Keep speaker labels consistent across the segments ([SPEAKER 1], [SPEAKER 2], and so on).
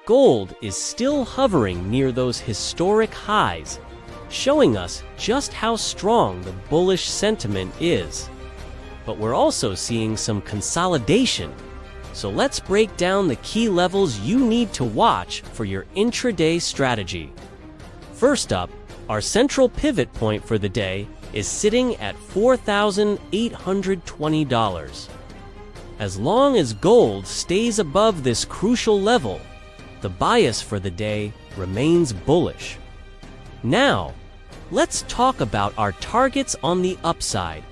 [SPEAKER 1] Gold is still hovering near those historic highs, showing us just how strong the bullish sentiment is. But we're also seeing some consolidation. So let's break down the key levels you need to watch for your intraday strategy. First up, our central pivot point for the day is sitting at $4,820. As long as gold stays above this crucial level, the bias for the day remains bullish. Now, let's talk about our targets on the upside.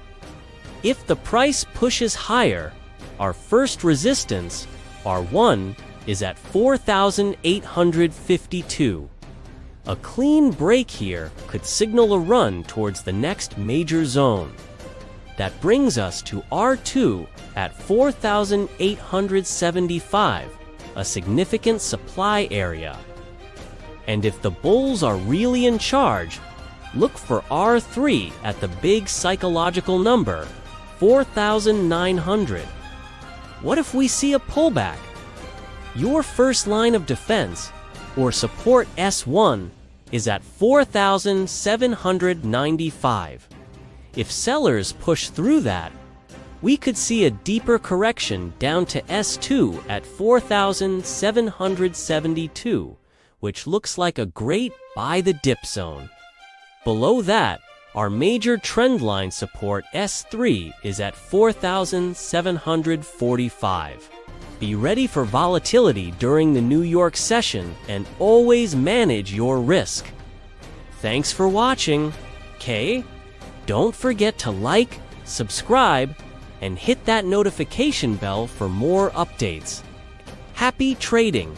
[SPEAKER 1] If the price pushes higher, our first resistance, R1, is at 4,852. A clean break here could signal a run towards the next major zone. That brings us to R2 at 4,875, a significant supply area. And if the bulls are really in charge, look for R3 at the big psychological number, 4,900. What if we see a pullback? Your first line of defense, or support S1, is at 4,795. If sellers push through that, we could see a deeper correction down to S2 at 4,772, which looks like a great buy the dip zone. Below that, our major trendline support S3 is at 4,745. Be ready for volatility during the New York session and always manage your risk. Thanks for watching, Kay. Don't forget to like, subscribe, and hit that notification bell for more updates. Happy trading!